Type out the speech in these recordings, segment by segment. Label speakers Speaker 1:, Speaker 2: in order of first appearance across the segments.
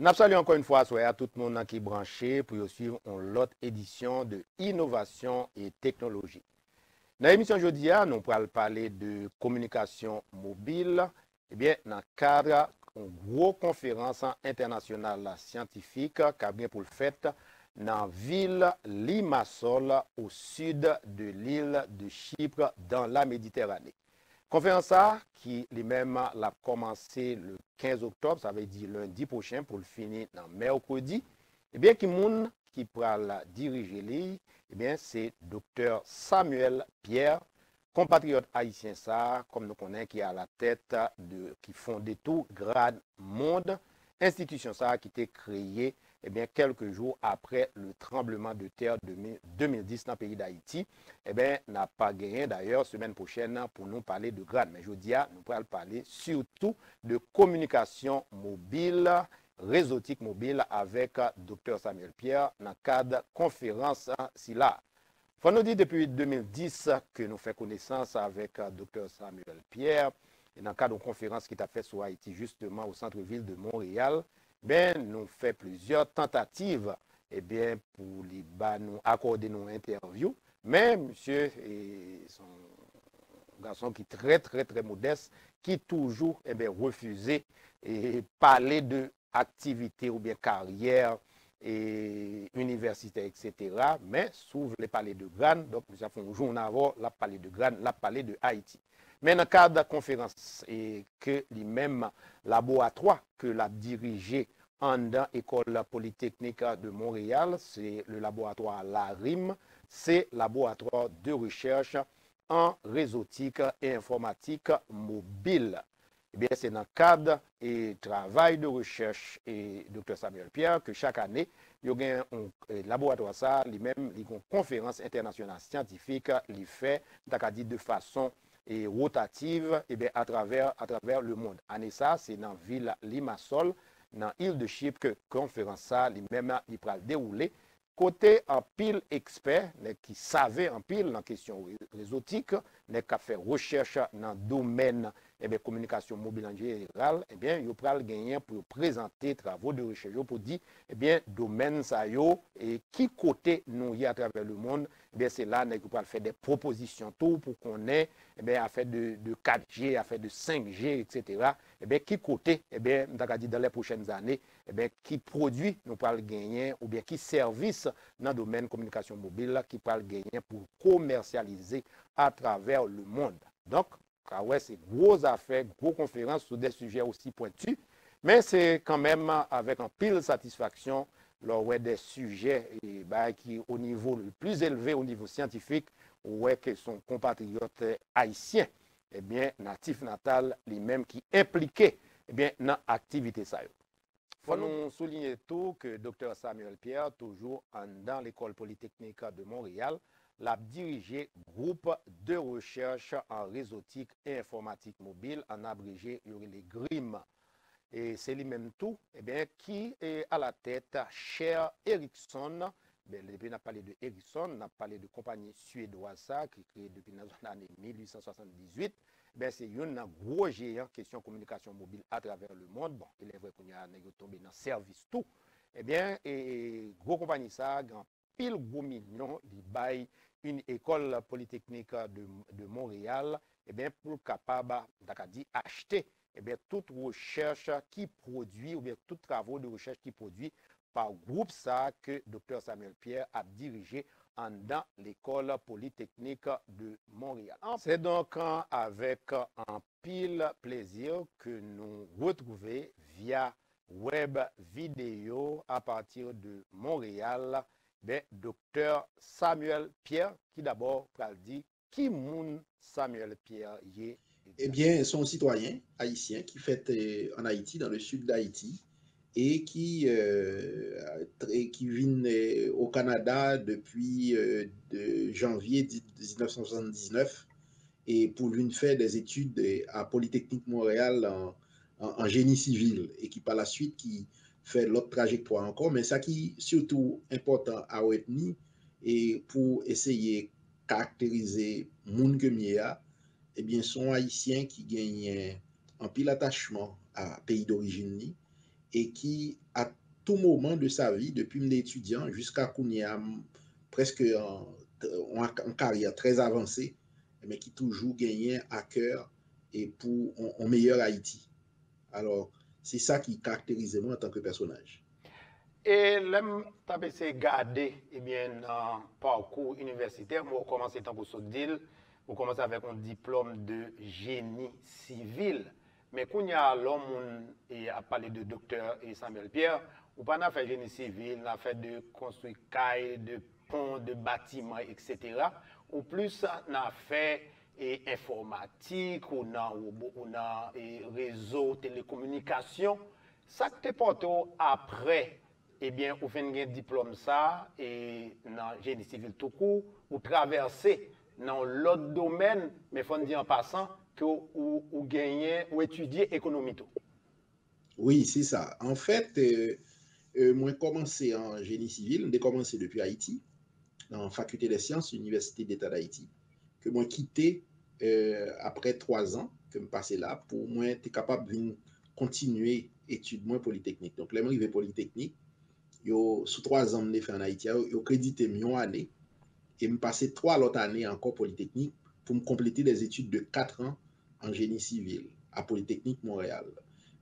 Speaker 1: Nous saluons encore une fois à tout le monde qui est branché pour suivre l'autre édition de Innovation et Technologie. Dans l'émission aujourd'hui, nous allons parler de communication mobile. Eh bien, dans le cadre d'une grosse conférence internationale scientifique qui a bien pour le fait dans la ville Limassol au sud de l'île de Chypre dans la Méditerranée. Conférence qui lui-même l'a commencé le 15 octobre, ça veut dire lundi prochain pour le finir dans mercredi. Eh bien, qui pourra la diriger, eh bien, c'est Dr Samuel Pierre, compatriote haïtien ça, comme nous connaissons, qui est à la tête qui fondait tout Grade Monde, institution ça qui était créée eh bien, quelques jours après le tremblement de terre de 2010 dans le pays d'Haïti. Eh bien, n'a pas gagné d'ailleurs semaine prochaine pour nous parler de Grade. Mais je dis, nous allons parler surtout de communication mobile, réseautique mobile avec Dr Samuel Pierre dans le cadre de conférence là. Faut nous dire depuis 2010 que nous faisons connaissance avec Dr Samuel Pierre et dans le cadre d'une conférence qui a fait sur Haïti justement au centre-ville de Montréal. Ben, nous faisons plusieurs tentatives eh bien, pour nous accorder nos interviews. Mais monsieur est son garçon qui est très modeste, qui toujours eh bien, refusé et parler de activité ou bien carrière et universitaire, etc. Mais si vous voulez parler de Grane, donc nous avons un jour avant, là parler de Grane, là parler de Haïti. Mais dans le cadre de la conférence, et que les mêmes laboratoires que l'a dirigé en dans l'école polytechnique de Montréal, c'est le laboratoire LARIM, c'est le laboratoire de recherche en réseautique et informatique mobile. Eh bien, c'est dans le cadre et travail de recherche et Dr Samuel Pierre que chaque année, il y a un laboratoire ça, lui-même, il y a une conférence internationale scientifique, il fait, de façon rotative et bien, à travers le monde. Année ça, c'est dans la ville Limassol, dans l'île de Chypre, que la conférence ça, lui-même, il va dérouler. Côté en pile expert, qui savait en pile dans la question réseautique, qui a fait recherche dans le domaine eh bien, communication mobile en général, eh bien, il va gagner pour présenter travaux de recherche pour dire, eh bien, domaine ça et qui côté nous y à travers le monde, eh bien, c'est là qu'il va faire des propositions tout pour qu'on ait, eh bien, affaire de 4G, affaire de 5G, etc. Eh bien, qui côté, eh bien, dans les prochaines années, eh bien, qui produit nous parle gagner ou bien qui service dans le domaine communication mobile qui parle gagner pour commercialiser à travers le monde. Donc, ouais, c'est grosse affaire, grosse conférence sur des sujets aussi pointus, mais c'est quand même avec un pile satisfaction lors des sujets qui au niveau le plus élevé au niveau scientifique, ouais, que son compatriote haïtien, eh bien, natif natal, lui-même qui impliqué eh bien, dans l'activité ça. Il faut nous souligner tout que Dr Samuel Pierre, toujours dans l'école polytechnique de Montréal, l'a dirigé groupe de recherche en réseautique et informatique mobile, en abrégé, il y aurait les GRIM. Et c'est lui-même tout, eh bien, qui est à la tête, cher Ericsson. Depuis on a parlé de Ericsson, on a parlé de compagnie suédoise qui est créée depuis l'année 1878. Ben, c'est un gros géant question communication mobile à travers le monde. Bon, il est vrai qu'on a tombé dans le service tout. Eh bien, et gros compagnie ça, grand pile gros millions, il baille une école polytechnique de Montréal, eh bien, pour capable d'acheter eh bien, toute recherche qui produit, ou bien tous travaux de recherche qui produit par groupe ça que Dr Samuel Pierre a dirigé dans l'école polytechnique de Montréal. C'est donc avec un pile plaisir que nous retrouvons via web vidéo à partir de Montréal, ben, Dr Samuel Pierre, qui d'abord dit qui moun Samuel Pierre y est.
Speaker 2: Eh bien, son citoyen haïtien qui fait en Haïti, dans le sud d'Haïti, et qui vit au Canada depuis de janvier 1979 et pour lui faire des études à Polytechnique Montréal en génie civil et qui par la suite qui fait l'autre trajectoire encore. Mais ça qui est surtout important à retenir et pour essayer de caractériser moun que Mia, eh bien, son haïtien qui gagne un pile attachement à pays d'origine et qui, à tout moment de sa vie, depuis mes étudiant jusqu'à qu'on y a presque en carrière très avancée, mais qui toujours gagnait à cœur et pour un meilleur Haïti. Alors, c'est ça qui caractérise moi en tant que personnage.
Speaker 1: Et l'homme tape se garder, eh bien, dans parcours universitaire, moi, commencé tant pour ce deal, vous commencez avec un diplôme de génie civil. Mais quand il y a l'homme et a parlé de docteur et Samuel Pierre, ou pas n'a fait génie civil, n'a fait de construire cailles, de ponts, de bâtiments, etc. Ou plus n'a fait et informatique, ou dans réseau télécommunication. Ça que tu porté après, eh bien, vous faites un diplôme ça, et dans le génie civil tout court, vous traversez dans l'autre domaine, mais il faut dire en passant que vous gagnez, ou étudiez économie tout.
Speaker 2: Oui, c'est ça. En fait, moi, j'ai commencé en génie civil, j'ai commencé depuis Haïti, dans la faculté des sciences, l'Université d'État d'Haïti, que moi quitté après 3 ans que je passais là, pour moi être capable de continuer études moi polytechnique. Donc, là, je arrivé polytechnique, sous 3 ans, je fait en Haïti, je crédité une année et me passer 3 autres années encore polytechnique pour me compléter des études de 4 ans en génie civil à Polytechnique Montréal.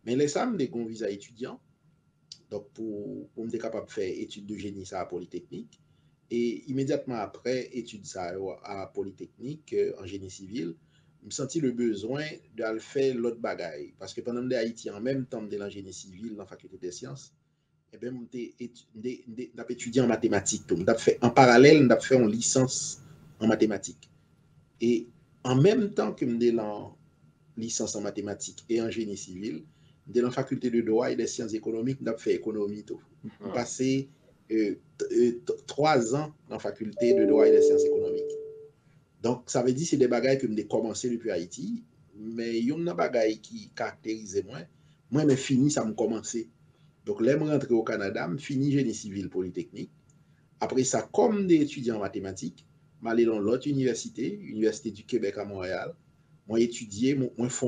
Speaker 2: Mais les SAM, des visa étudiants, donc pour me capable de faire études de génie ça à Polytechnique. Et immédiatement après études ça à Polytechnique en génie civil, je me sentis le besoin de faire l'autre bagaille. Parce que pendant que Haïti, en même temps de la génie civil dans la faculté des sciences, eh bien, j'ai étudié en mathématiques. Donc, en parallèle, j'ai fait une licence en mathématiques. Et en même temps que je suis en licence en mathématiques et en génie civil, je suis dans la faculté de droit et des sciences économiques, j'ai fait économie. J'ai passé 3 ans dans la faculté de droit et des sciences économiques. Donc, ça veut dire que c'est des bagailles que j'ai commencé depuis Haïti, mais il y a des bagailles qui caractérisent moi. Moi, mais fini, ça m'a commencé. Donc, là, je suis rentré au Canada, je finis génie civil polytechnique. Après ça, comme des étudiants en mathématiques, je suis allé dans l'autre université, l'Université du Québec à Montréal. Moi, étudié, moi, fait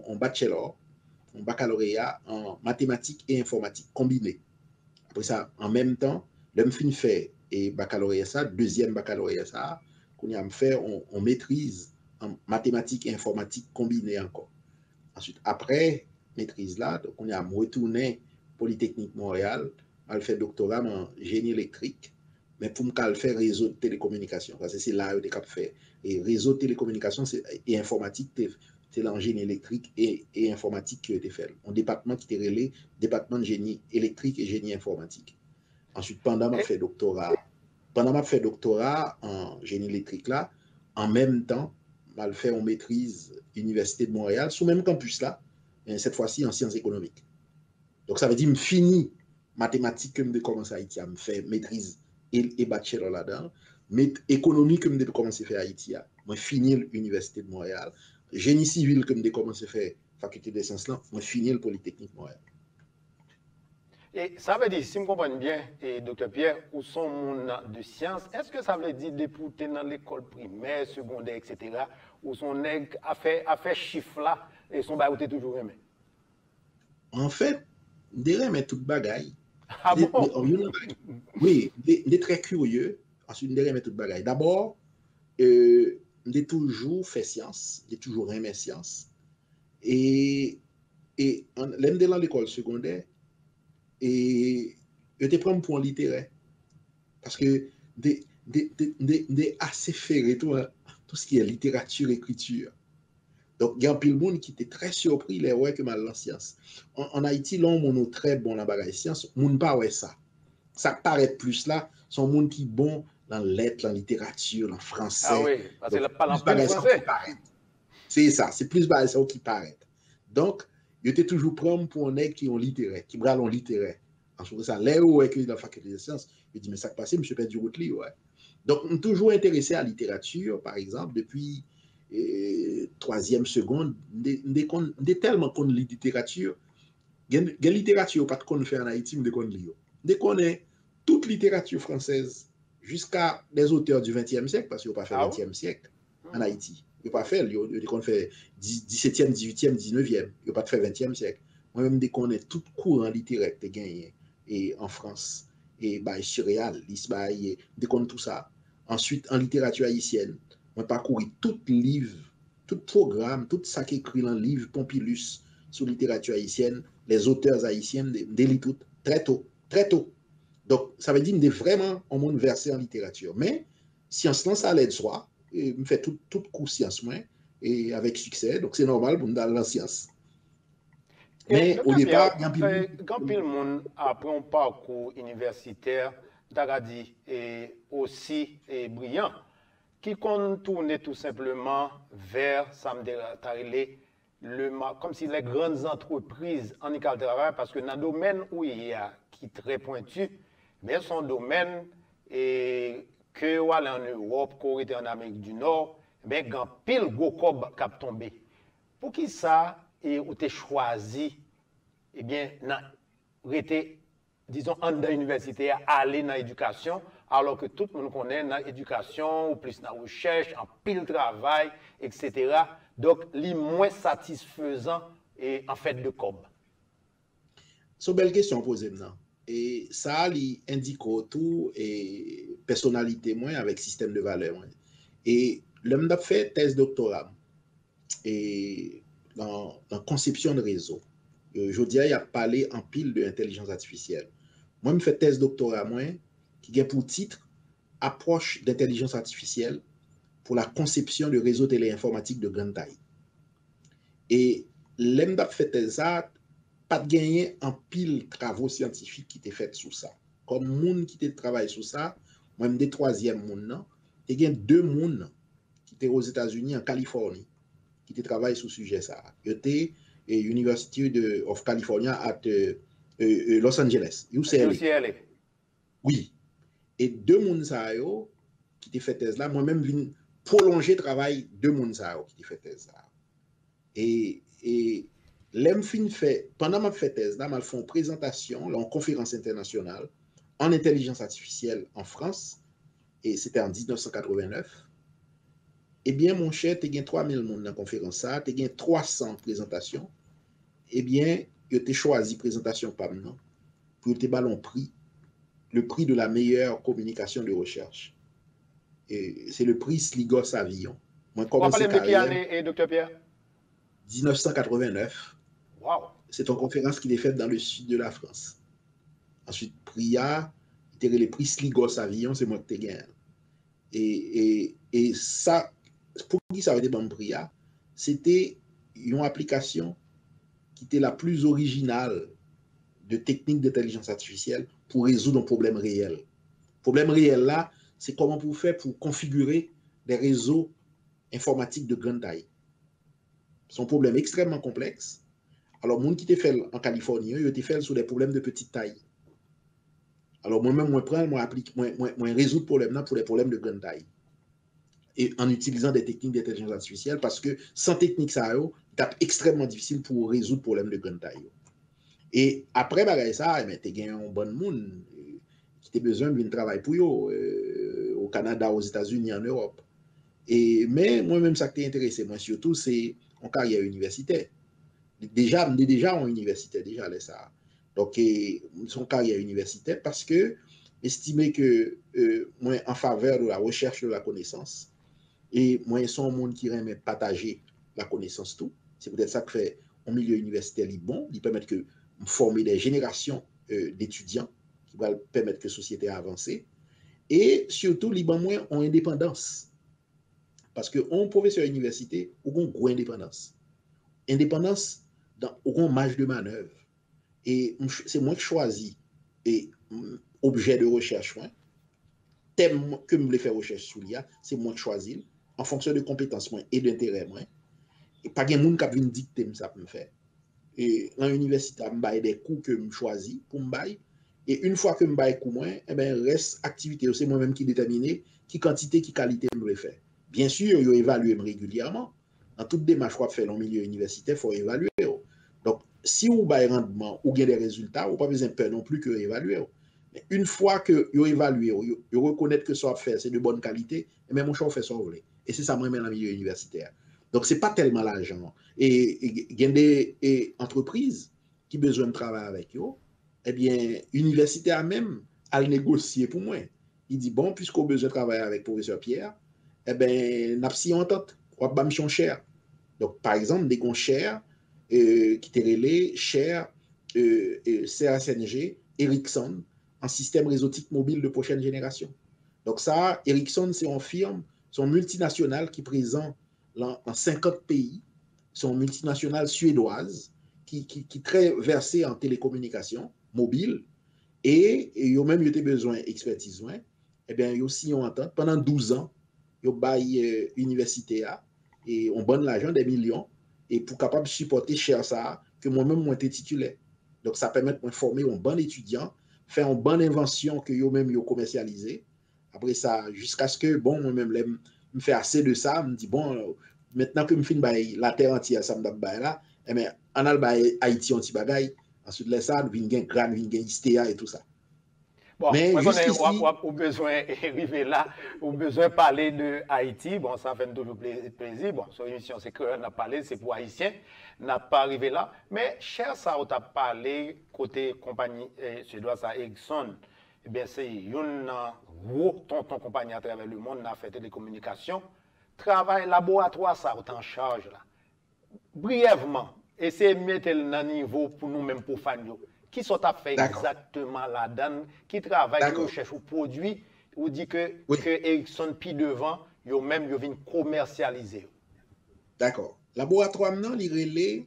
Speaker 2: un bachelor, un baccalauréat en mathématiques et informatique combiné. Après ça, en même temps, je me fin fait et baccalauréat ça, deuxième baccalauréat ça, qu'on a fait, on maîtrise en mathématiques et informatique combiné encore. Ensuite, après maîtrise là, donc on a retourné Polytechnique Montréal, mal fait doctorat en génie électrique, mais pour me faire réseau de télécommunications, parce que c'est là où je fait. Et réseau de télécommunications et informatique, c'est en génie électrique et informatique qui a été fait. Un département qui était relais, département de génie électrique et génie informatique. Ensuite, pendant ma fait doctorat en génie électrique là, en même temps, mal fait on maîtrise Université de Montréal, sous même campus là, cette fois-ci en sciences économiques. Donc ça veut dire que je finis mathématiques que je commence à Haïti, je fais maîtrise et bachelor là-dedans, mais économie que je commence à faire à Haïti, je finis l'Université de Montréal, génie civil que je commence à faire faculté des sciences là, je finis le Polytechnique Montréal.
Speaker 1: Et ça veut dire, si je comprends bien, et Dr. Pierre, où sont mon de sciences, est-ce que ça veut dire depuis que dans l'école primaire, secondaire, etc., où son nègre a fait chiffre là, et son bail toujours aimé?
Speaker 2: En fait, derrière mais toute bagaille.
Speaker 1: Ah bon?
Speaker 2: Oui, des très curieux. Ensuite, derrière mais toute bagaille. D'abord, j'ai toujours fait science, j'ai toujours aimé science. Et l'aime de l'école secondaire, et je te prends pour un littéraire. Parce que des assez ferré tout ce qui est littérature, écriture. Donc, il y a un pile monde qui était très surpris les ouais que mal en science. En Haïti, là, on est très bon dans la science, on pas ouais ça. Ça paraît plus là, son monde qui bon dans lettres, dans littérature, dans
Speaker 1: Ah
Speaker 2: français.
Speaker 1: oui, parce
Speaker 2: Donc,
Speaker 1: que parle en
Speaker 2: plus
Speaker 1: pile
Speaker 2: bagaille ça qui
Speaker 1: français.
Speaker 2: paraît. C'est ça, c'est plus bagaille ça qui paraît. Donc, je t'ai toujours pris pour un nègre qui est littéraire, qui bral en littéraire. En ça, là où est que dans la faculté des sciences, je dis, mais ça passe, monsieur Pedro Routli, ouais. Donc, on est toujours intéressé à la littérature, par exemple, depuis troisième seconde, on est tellement qu'on lit littérature. Il y a littérature pas qu'on fait en Haïti, mais qu'on lit. Dès qu'on est toute littérature française jusqu'à des auteurs du XXe siècle, parce qu'il n'y a pas fait
Speaker 1: Ah oui?
Speaker 2: XXe siècle en Haïti. Il n'y a pas fait, il y a qu'on fait 17e, 18e, 19e. Il n'y a pas fait XXe siècle. moi-même, dès qu'on est tout courant littéraire que gagné et en France, et bah, surréaliste, bah, dès qu'on tout ça. Ensuite, en littérature haïtienne, moi, parcouru tout livre, tout programme, tout ça qui écrit dans le livre Pompilus sur littérature haïtienne, les auteurs haïtiens, délit tout, très tôt, très tôt. Donc, ça veut dire que je suis vraiment en monde versé en littérature. Mais, science, ça allait de soi. Et je fais tout cours science, moi, et avec succès. Donc, c'est normal pour me dans la science.
Speaker 1: Et,
Speaker 2: Mais au
Speaker 1: Dr. Pierre,
Speaker 2: départ, il y a un peu
Speaker 1: quand le monde après un parcours universitaire, d'Agadi et aussi brillant, qui compte tourner tout simplement vers comme si les grandes entreprises en école de travail, parce que dans le domaine où il y a qui est très pointu, mais son domaine et que voilà en Europe, qu'on était en Amérique du Nord, mais il y a pile gros cob qui a tombé. Pour qui ça, et ou t'es choisi, eh bien, rester, disons, en l'université, aller dans l'éducation, alors que tout le monde connaît dans l'éducation, ou plus dans la recherche, en pile travail, etc. Donc, les moins satisfaisant et en fait de cob.
Speaker 2: C'est une belle question posée maintenant. Et ça, il indique tout et personnalité moins avec système de valeur. Et l'homme a fait thèse doctorat et dans conception de réseau. Je dis, il a parlé en pile de l'intelligence artificielle. Moi, je fais thèse doctorat moi, qui a pour titre Approche d'intelligence artificielle pour la conception de réseaux téléinformatiques de grande taille. Et l'homme a fait thèse pas de gagner en pile travaux scientifiques qui étaient faits sur ça. Comme monde qui était travaillé sur ça, moi, des troisième monde, il y a deux monde qui étaient aux États-Unis, en Californie, qui étaient travaillé sur ce sujet ça. Il était à University of California at Los Angeles, UCLA.
Speaker 1: UCLA.
Speaker 2: Oui. Et deux monde ça qui étaient fait thèse là, moi-même viens prolonger le travail de monde ça qui étaient fait thèse là. Et l'em fin fait, pendant ma fait thèse, là, m'a fait une présentation en conférence internationale en intelligence artificielle en France, et c'était en 1989. Eh bien, mon cher, tu as 3000 personnes dans la conférence, tu as 300 présentations. Eh bien, tu as choisi présentation par maintenant pour te ballon prix, le prix de la meilleure communication de recherche. C'est le prix Sligo Savillon.
Speaker 1: Moi, commencé de qui année, Dr. Pierre?
Speaker 2: 1989.
Speaker 1: Wow.
Speaker 2: C'est une conférence qui est faite dans le sud de la France. Ensuite, Priya, le prix Sligo Savillon, c'est moi qui t'ai gagné. Et ça, pour qui ça avait été bon Priya, c'était une application qui était la plus originale de techniques d'intelligence artificielle pour résoudre un problème réel. Le problème réel là, c'est comment vous faire pour configurer des réseaux informatiques de grande taille. C'est un problème extrêmement complexe. Alors, les gens qui te fait en Californie, ils te fait sur des problèmes de petite taille. Alors, moi-même, moi résoudre le problème pour les problèmes de grande taille. Et en utilisant des techniques d'intelligence artificielle, parce que sans technique, ça c'est extrêmement difficile pour résoudre le problème de grande taille. Et après, ça, tu as gagné un bon monde qui a besoin de travail pour eux, au Canada, aux États-Unis, en Europe. Mais moi-même, ça qui t'intéresse, moi surtout, c'est en carrière universitaire. Déjà en université, déjà, là, ça. Donc, son carrière universitaire, parce que estimer que moi, en faveur de la recherche de la connaissance, et moi, son monde qui aime partager la connaissance tout, c'est peut-être ça que fait un milieu universitaire bon, il permet que former des générations d'étudiants qui va permettre que la société avance. Et surtout, les moins ont indépendance. Parce qu'on professeur à l'université, on a une grosse indépendance. Indépendance dans aucun marge de manœuvre. Et c'est moi qui choisis et objet de recherche, thème que je voulais faire recherche sur l'IA, c'est moi qui choisis en fonction de compétences et d'intérêt. Et pas de monde qui a vu dicter ça pour me faire. Et dans l'université, je vais des cours que je choisis pour me bailler. Et une fois que je baille cours, eh ben reste activité, c'est moi-même qui détermine qui quantité, qui qualité je vais faire. Bien sûr, je évalue régulièrement. Dans toute démarche qu'on fait dans le milieu universitaire, il faut évaluer. Donc, si vous avez un rendement ou des résultats, vous n'avez pas besoin de peur non plus que évaluer. Mais une fois que vous évaluez, vous reconnaissez que ça fait, c'est de bonne qualité, et même mon choix fait ça. Et c'est ça, moi, dans le milieu universitaire. Donc, ce n'est pas tellement l'argent. Et il y a des entreprises qui besoin de travailler avec eux, eh bien, l'université a même à le négocier pour moi. Il dit, bon, puisqu'on a besoin de travailler avec le professeur Pierre, eh bien, n'a pas entente, on va me cher. Donc, par exemple, des gon cher, qui étaient relais, cher, CACNG, Ericsson, en système réseautique mobile de prochaine génération. Donc ça, Ericsson, c'est une firme, c'est une multinationale qui est présente dans 50 pays, c'est une multinationale suédoise qui est très versée en télécommunications mobile et ils ont même eu besoin d'expertise. Eh bien, ils aussi ont entente pendant 12 ans, ils ont baillé l'université et on donne l'argent des millions et pour capable de supporter cher ça que moi-même moi été titulaire. Donc ça permet de former un bon étudiant, faire une bonne invention que eux-mêmes ils commercialisé. Après ça, jusqu'à ce que, bon, moi-même, me fait assez de ça, me dit, bon, maintenant que je finis la terre entière, ça me donne là, eh bien, on a le Haïti un petit bagaille, ensuite de ça, nous venons Gran, nous venons Istea et tout ça.
Speaker 1: Bon,
Speaker 2: Mais
Speaker 1: moi, on
Speaker 2: jusqu'ici,
Speaker 1: a besoin d'arriver là, on a besoin de parler de Haïti. Bon, ça fait toujours plaisir. Bon, sur l'émission, c'est qu'on a parlé, c'est pour Haïtiens. On n'a pas arrivé là. Mais, cher, ça, on a parlé côté compagnie suédoise à Ericsson. Eh bien, c'est une gros tonton compagnie à travers le monde, on a fait télécommunications. Travail laboratoire, ça, on est en charge là. Brièvement, essayez de mettre le niveau pour nous-mêmes, pour fans. Qui sont à faire exactement là-dedans, qui travaille, qui recherche ou produit, ou dit que Ericsson puis devant, yo même yo vient commercialiser.
Speaker 2: D'accord. Laboratoire maintenant, il relais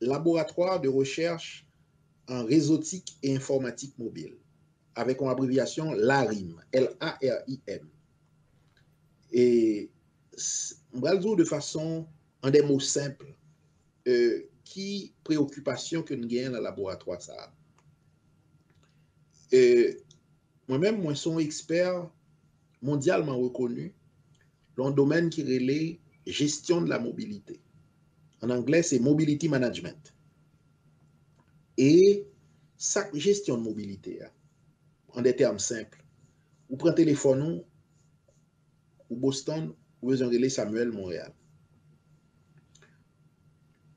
Speaker 2: laboratoire de recherche en réseautique et informatique mobile, avec une abréviation LARIM, L-A-R-I-M. Et on va le dire de façon, en des mots simples, qui préoccupation que nous gagnons dans le laboratoire ça. Moi-même, moi, suis expert mondialement reconnu dans le domaine qui relève gestion de la mobilité. En anglais, c'est Mobility Management. Et sa gestion de mobilité, en des termes simples, vous prenez téléphone ou Boston, vous besoin de Samuel Montréal.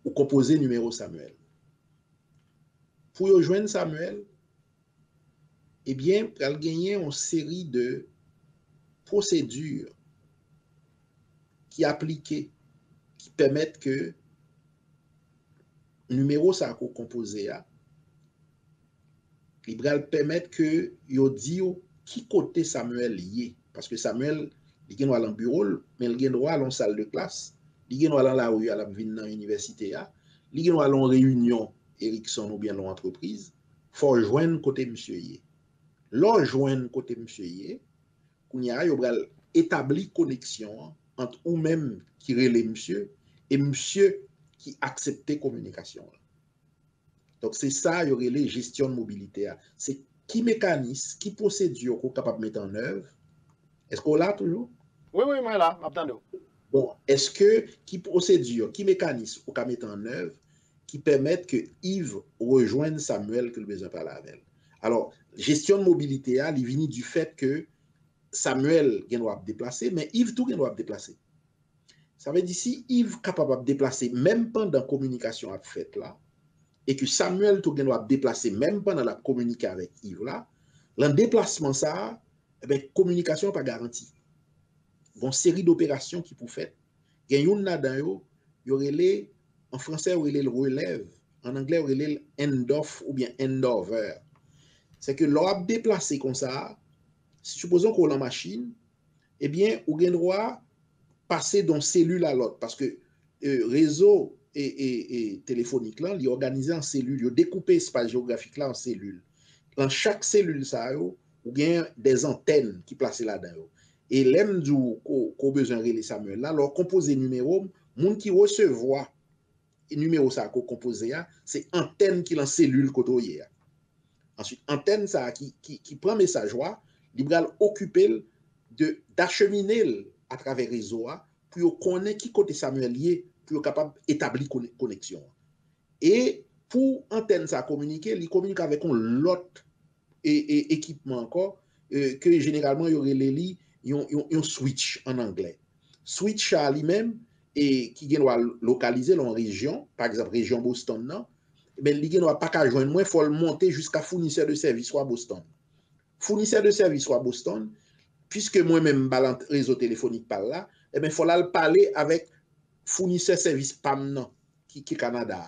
Speaker 2: Vous composez numéro Samuel. Pour rejoindre Samuel, eh bien, vous allez gagner une série de procédures qui appliquent, qui permettent que le numéro ça qu'on composé il va permettre que yo dit qui côté Samuel lié parce que Samuel il gagne dans bureau mais il gagne droit dans salle de classe, il gagne droit dans la rue à la venir dans université il gagne droit dans réunion Ericsson ou bien dans entreprise, faut joindre côté monsieur yé. L'on joindre côté monsieur yé, qu'on y a yo bral établi connexion entre ou même qui relè monsieur et monsieur qui acceptait communication. Donc, c'est ça, il y aurait les gestions de mobilité. C'est qui mécanisme, qui procédure qu'on est capable de mettre en œuvre. Est-ce qu'on l'a toujours?
Speaker 1: Oui, moi là, m'attendez.
Speaker 2: Bon, est-ce que qui procédure, qui mécanisme qu'on peut mettre en œuvre qui permettent que Yves rejoigne Samuel que le besoin parler avec. Alors, gestion de mobilité, il vient du fait que Samuel doit déplacer, mais Yves tout doit déplacer. Ça veut dire si Yves est capable de déplacer, même pendant la communication à fait là, et que Samuel tout doit déplacer, même pendant la communication avec Yves là, le déplacement ça, eh bien, communication pas garantie. Il y a une série d'opérations qui pour faire. Il y a une là-dedans, il y aurait en français, il y a le relève, en anglais, il y a le end-off ou bien end-over. C'est que l'on a déplacé comme ça, supposons qu'on a la machine, eh bien, on a le droit passer d'une cellule à l'autre parce que réseau et téléphonique là, il est organisé en cellules, il est découpé l'espace géographique là en cellules. Dans chaque cellule, ça, il y a des antennes qui sont placées là-dedans. Et l'aime du qu'on besoin de Samuel là, leur composé numéro, monde qui recevoir numéro ça qu'on composé c'est antenne qui dans cellule côté. Ensuite, antenne ça qui prend message il va occuper d'acheminer à travers réseau pour connaître qui côté Samuel lié pour capable d'établir connexion. Et pour antenne ça communiquer, il communique avec l'autre équipement encore que généralement il y aurait les un switch en anglais. Switch à lui-même et qui doit localiser dans région, par exemple région Boston non, ben, il n'a pas qu'à joindre moi, il faut le monter jusqu'à fournisseur de service ou à Boston. Fournisseur de service ou à Boston, puisque moi-même, je réseau téléphonique par là, eh bien, il faut là le parler avec fournisseur de service PAM qui est Canada.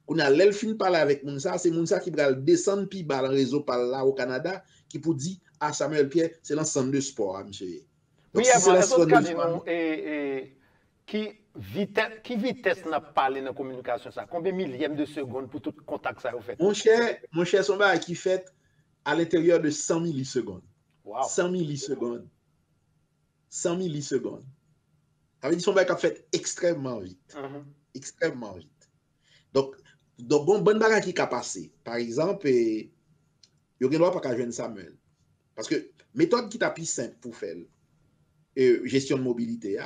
Speaker 2: Quand on a l'elfine parler avec Mounsa, c'est Mounsa qui va descendre puis le réseau par là au Canada, qui pour dire à Samuel Pierre, c'est l'ensemble de sport, hein, monsieur. Donc, si c'est
Speaker 1: l'ensemble de sport. Qui vitesse n'a parlé dans la communication ça? Combien millième de seconde pour tout contact ça vous fait?
Speaker 2: Mon cher, son bail qui fait à l'intérieur de 100 millisecondes. Wow. 100 millisecondes. 100 millisecondes. Ça veut dire son bail qui a fait extrêmement vite. Extrêmement vite. Donc bon bagage qui a passé. Par exemple, il y a pas qu'à joindre Samuel. Parce que méthode qui est plus simple pour faire gestion de mobilité,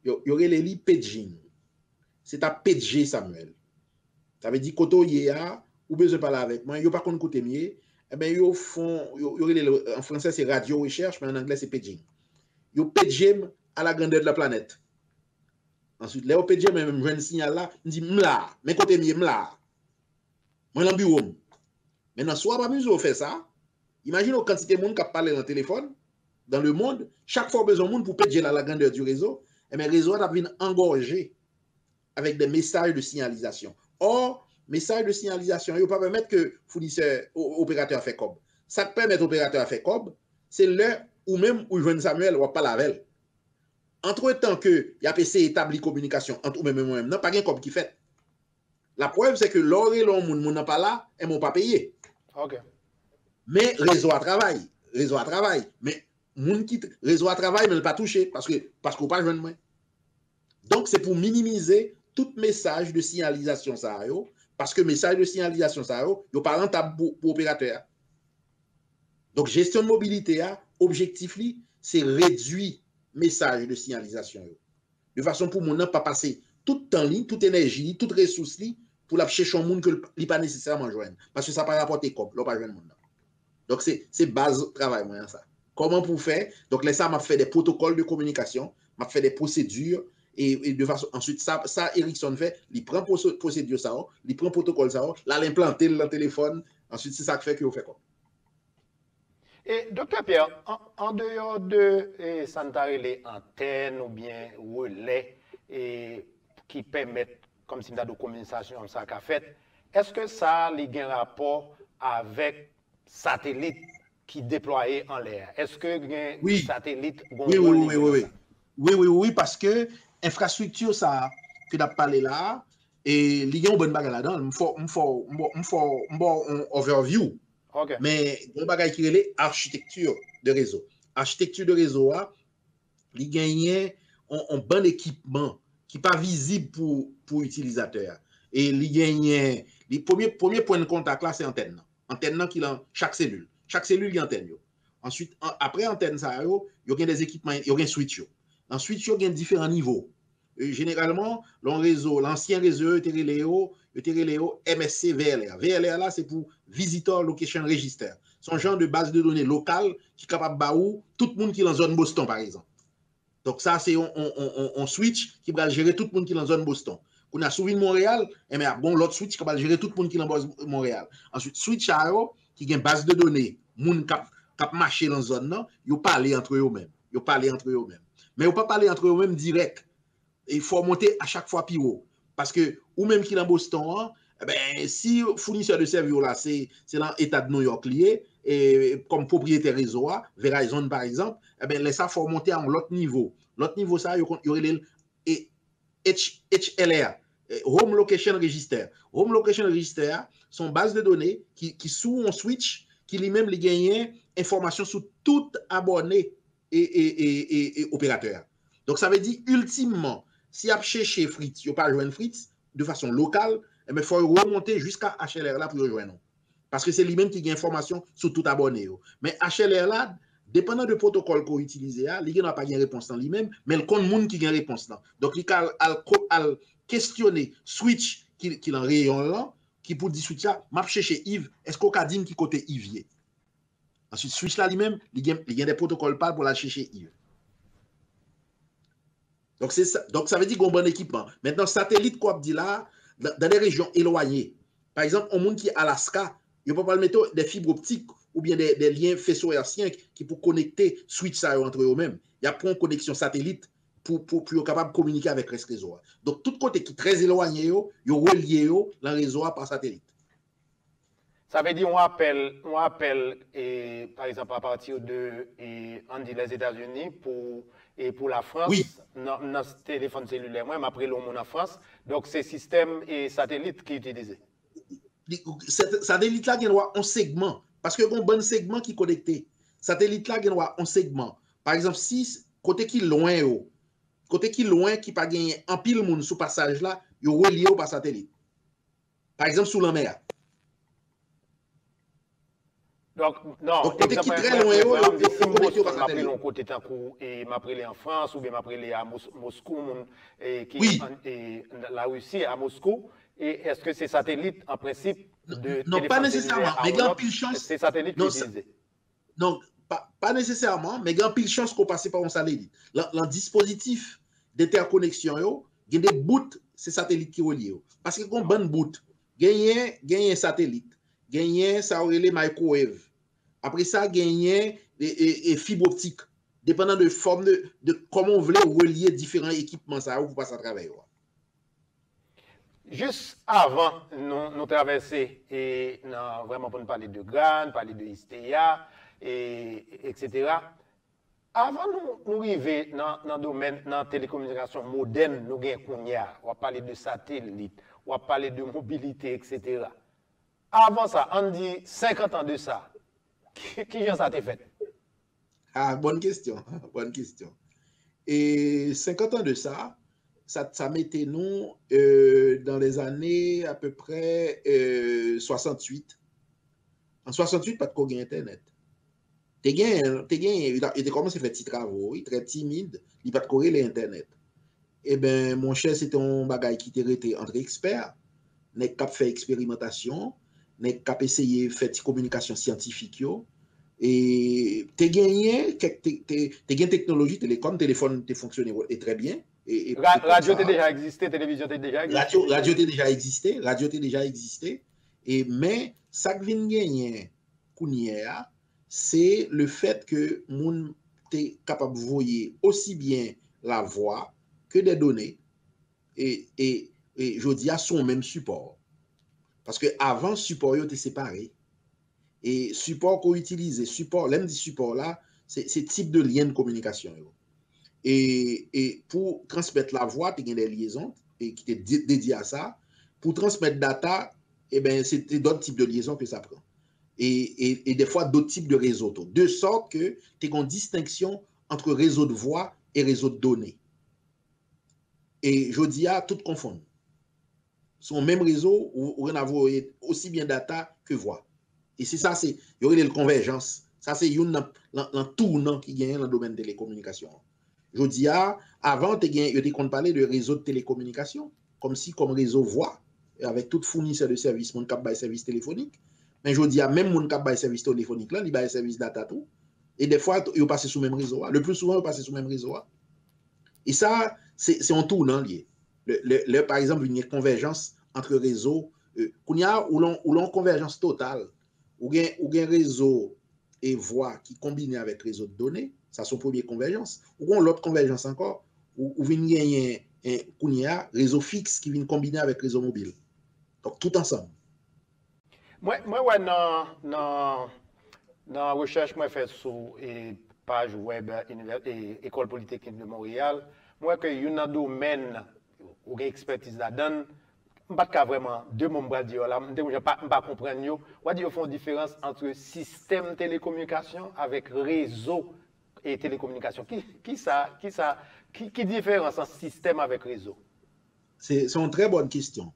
Speaker 2: il y aurait les paging. C'est à pager Samuel. Ça veut dire que quand il y a ou besoin de parler avec moi, il n'y a pas qu'on côté mieux, eh bien, en français c'est radio recherche, mais en anglais c'est paging. Il page à la grandeur de la planète. Ensuite, là, il page même je un signal là, il dit m'la, mais côté mieux m'la. Moi dans le bureau. Maintenant, soit pas besoin de faire ça. Imaginez la quantité de monde qui parle dans le téléphone dans le monde, chaque fois besoin de monde pour pager la grandeur du réseau, et bien le réseau a bien engorgé avec des messages de signalisation. Or, message de signalisation, il ne peut pas permettre que fournisseur, opérateur fait comme. Ça permet l'opérateur à faire comme, c'est l'heure où même où Joël Samuel ou pas la veille. Entre-temps que il y a PC établi communication entre ou même moi-même, non, pas un comme qui fait. La preuve, c'est que l'or et l'on n'a pas là, et m'ont pas payé.
Speaker 1: OK.
Speaker 2: Mais réseau à travail. Mais moun qui réseau à travail, mais ne pas touché parce qu'on pas joindre moi. Donc, c'est pour minimiser tout message de signalisation ça parce que message de signalisation ça yo pas rentable pour opérateur. Donc, gestion de mobilité, objectif c'est réduire message de signalisation de façon pour mon pas passer tout temps ligne, toute énergie, toute ressource pour la chercher un monde que il pas nécessairement joindre parce que ça pas rapporter comme là pas joindre monde. Donc, c'est base travail moi ça. Comment pour faire? Donc, là ça m'a fait des protocoles de communication, m'a fait des procédures et de façon ensuite ça Ericsson fait, il prend procédure ça, il prend protocole ça, là l'implanter dans le téléphone, ensuite c'est ça qui fait que vous fait quoi.
Speaker 1: Et docteur Pierre, en dehors de les antennes ou bien relais qui permettent comme si de communication ça qu'a fait, est-ce que ça a un rapport avec satellite qui déployé en l'air? Est-ce que
Speaker 2: oui.
Speaker 1: Satellite
Speaker 2: oui, parce que infrastructure ça que d'as parlé là et il y a une bonne bagarre là-dedans, il faut un overview.
Speaker 1: Okay.
Speaker 2: Mais une bagarre qui est architecture de réseau. Architecture de réseau il gagne un bon équipement qui n'est pas visible pour utilisateur. Et il gagne le premier point de contact là c'est antenne. Antenne qui dans chaque cellule. Chaque cellule il y a antenne. Ensuite après antenne ça il y a des équipements, il y a un switch. Ensuite, il y a différents niveaux. Généralement, l'ancien réseau, MSC VLR. VLR, là, c'est pour Visitor Location Register. C'est un genre de base de données locale qui est capable de baou tout le monde qui est dans la zone Boston, par exemple. Donc, ça, c'est un switch qui va gérer tout le monde qui est dans la zone Boston. On a souvi de Montréal, et bien, bon, l'autre switch qui va gérer tout le monde qui est dans Montréal. Ensuite, switch qui a une base de données, monde qui marché dans la zone, ils parlent entre eux-mêmes. Mais on ne peut pas parler entre eux-mêmes direct. Il faut monter à chaque fois plus haut. Parce que, ou même qui est dans Boston, si fournisseur de service là, c'est dans l'État de New York lié, et comme propriétaire réseau, Verizon par exemple, ça faut monter à l'autre niveau. L'autre niveau, ça, il y aurait le HLR, Home Location Register. Home Location Register, sont bases de données qui sous un switch, qui lui-même les gagne information sur tout abonné et opérateur. Donc, ça veut dire, ultimement, si vous cherchez Fritz, vous ne pas joindre Fritz de façon locale, il faut remonter jusqu'à HLR là pour rejoindre. Parce que c'est lui-même qui a information sur tout abonné. Mais HLR là, dépendant du protocole qu'on utilise, il n'a pas de réponse dans lui-même, mais il compte monde qui a réponse là. Donc, il a questionné switch qui est en rayon là, qui pour dire switch là, m'a cherché Yves, est-ce qu'on a dit qui côté Yves? Ensuite, switch là lui-même, il y a des protocoles pour la chercher Yves. Donc, c'est ça. Donc, ça veut dire qu'on a un bon équipement. Maintenant, satellite, quoi dit là, dans des régions éloignées, Par exemple, un monde qui est à Alaska, il ne peut pas mettre des fibres optiques ou bien des liens faisceaux hertziens qui pour connecter switch ça entre eux-mêmes. Il y a pas une connexion satellite pour être capable de communiquer avec le réseau. Donc, tout côté qui est très éloigné, il relié le réseau par satellite.
Speaker 1: Ça veut dire on appelle et, par exemple, à partir de on dit les États-Unis pour la France,
Speaker 2: oui.
Speaker 1: Dans ce téléphone cellulaire, moi, m'appelle au monde en France. Donc, c'est système et satellite qui est utilisé.
Speaker 2: Satellite là, il y a un segment. Parce que y a un bon segment qui est connecté. Satellite là, il y a un segment. Par exemple, si côté qui loin, qui pas gagné en pile monde sous passage là, il est relié par satellite. Par exemple, sous la mer.
Speaker 1: Donc, non,
Speaker 2: donc côté qui très loin,
Speaker 1: si m'appelle un côté tant et m'appelle en France ou bien m'appelle à Moscou,
Speaker 2: oui.
Speaker 1: La Russie à Moscou, et est-ce que c'est satellite en principe de
Speaker 2: non, pas nécessairement, mais il y a pile chance.
Speaker 1: C'est satellite qui est utilisé.
Speaker 2: Non, pas nécessairement, mais il y a pile chance qu'on passe par un satellite. Le dispositif d'interconnexion, il y a des bouts, c'est satellite qui relie. Parce que quand on bon bout, il y a un satellite, il y a ça les microwave. Après ça, il y a des fibres optiques, dépendant de forme de comment on voulait relier différents équipements ça pour passer à travers.
Speaker 1: Juste avant nous traverser, et vraiment pour nous parler de GAN, parler de ISTEA, etc. Avant nous arriver dans le domaine de la télécommunication moderne, nous avons on va parler de satellite, on va parler de mobilité, etc. Avant ça, on dit 50 ans de ça. Qui ça été fait?
Speaker 2: Ah, bonne question. Bonne question. Et 50 ans de ça, ça mettait nous dans les années à peu près 68. En 68, pas de quoi Internet. Il a commencé à faire des petits travaux, il était très timide, il n'a pas de quoi l'Internet. Eh bien, mon cher, c'était un bagage qui était entre experts, n'est qu'à faire expérimentation, n'est qu'à essayer de faire des communications scientifiques. Et tu as gagné technologie, téléphone fonctionnait très bien.
Speaker 1: Radio t'a déjà existé, télévision t'a déjà existé.
Speaker 2: Radio t'a déjà existé. Mais ça qui vient gagner, c'est le fait que moun est capable de voir aussi bien la voix que des données. Et je dis à son même support. Parce que avant support était séparé. Et support qu'on utilise, l'aime dit support là, c'est type de lien de communication. Et pour transmettre la voix, tu as des liaisons et qui est dédié à ça. Pour transmettre data, eh ben, c'est d'autres types de liaisons que ça prend. Et des fois, d'autres types de réseaux. De sorte que tu as une distinction entre réseau de voix et réseau de données. Et je dis à tout confondre. Sur le même réseau, on a aussi bien data que voix. Et c'est ça, il y aurait une convergence. Ça, c'est un tournant qui gagne dans le domaine de télécommunications. Je dis, avant, on parlait de réseau de télécommunications, comme réseau voix, avec tout fournisseur de services, mon cap by service téléphonique. Mais je dis, même mon cap by service téléphonique, là, il y a service data tout. Et des fois, il passe sous le même réseau. Le plus souvent, il passe sous le même réseau. Et ça, c'est un tournant lié. Par exemple, il y a une convergence entre réseaux. Où l'on convergence totale, ou un réseau et voix qui combinent avec réseau de données, ça c'est son premier convergence. Ou l'autre convergence encore, où vient gagner un réseau fixe qui vient combiner avec réseau mobile. Donc tout ensemble.
Speaker 1: Moi dans la recherche moi fait sur page web École Polytechnique de Montréal, moi que y a un domaine où expertise là-dedans. Je ne sais pas vraiment deux mots dire là, je ne pas comprendre. On dit font différence entre système télécommunication avec réseau et télécommunication. Qui différence entre système avec réseau?
Speaker 2: C'est une très bonne question.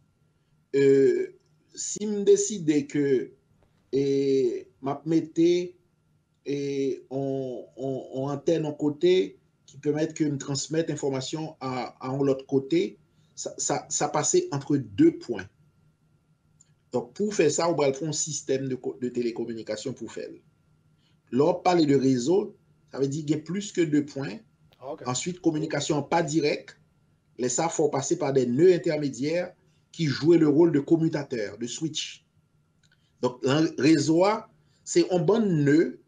Speaker 2: Si je décide que je mettais en antenne en côté qui permettent que me transmettre l'information à l'autre côté, ça passait entre deux points. Donc, pour faire ça, on va faire un système de télécommunication pour faire. Lorsqu'on parle de réseau, ça veut dire qu'il y a plus que deux points. Okay. Ensuite, communication pas directe. Les ça, il faut passer par des nœuds intermédiaires qui jouait le rôle de commutateur, de switch. Donc, le réseau, c'est un bon nœud,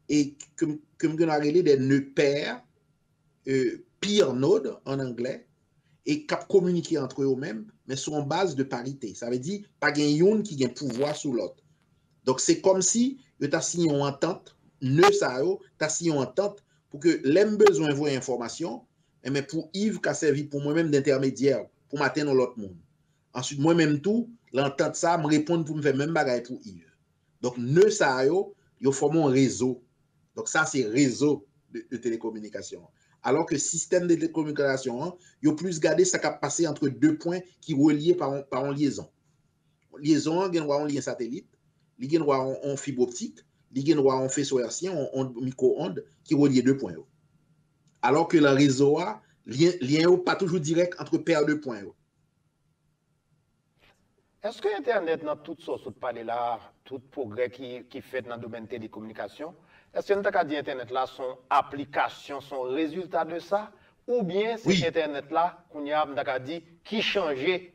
Speaker 2: et comme on a relé des nœuds pairs, peer node en anglais, et qui communiquer entre eux-mêmes, mais sur une base de parité. Ça veut dire pas qu'il y a un qui a un pouvoir sur l'autre. Donc, c'est comme si tu as signé une entente, nœud ça, tu as signé une entente pour que l'aime besoin de voir information, mais pour Yves qui a servi pour moi-même d'intermédiaire, pour m'atteindre l'autre monde. Ensuite, moi-même tout, l'entente ça, me répondre pour me faire même bagaille pour Yves. Donc, nœud ça, ils forment un réseau. Donc, ça, c'est réseau de télécommunication. Alors que système de télécommunication, ils ont plus gardé ça qui a passé entre deux points qui relient par une liaison. Liaison, il y a un lien satellite, il y a un fibre optique, il y a un faisceau hertzien, un micro-ondes qui relie deux points. Alors que le réseau, lien pas toujours direct entre paires de points.
Speaker 1: Est-ce que Internet, dans toutes sortes de parler là, tout progrès qui fait dans le domaine de télécommunication, est-ce que nous avons dit Internet là, son application, son résultat de ça, ou bien c'est
Speaker 2: Oui.
Speaker 1: Internet là, qu'on y a dit, qui changeait,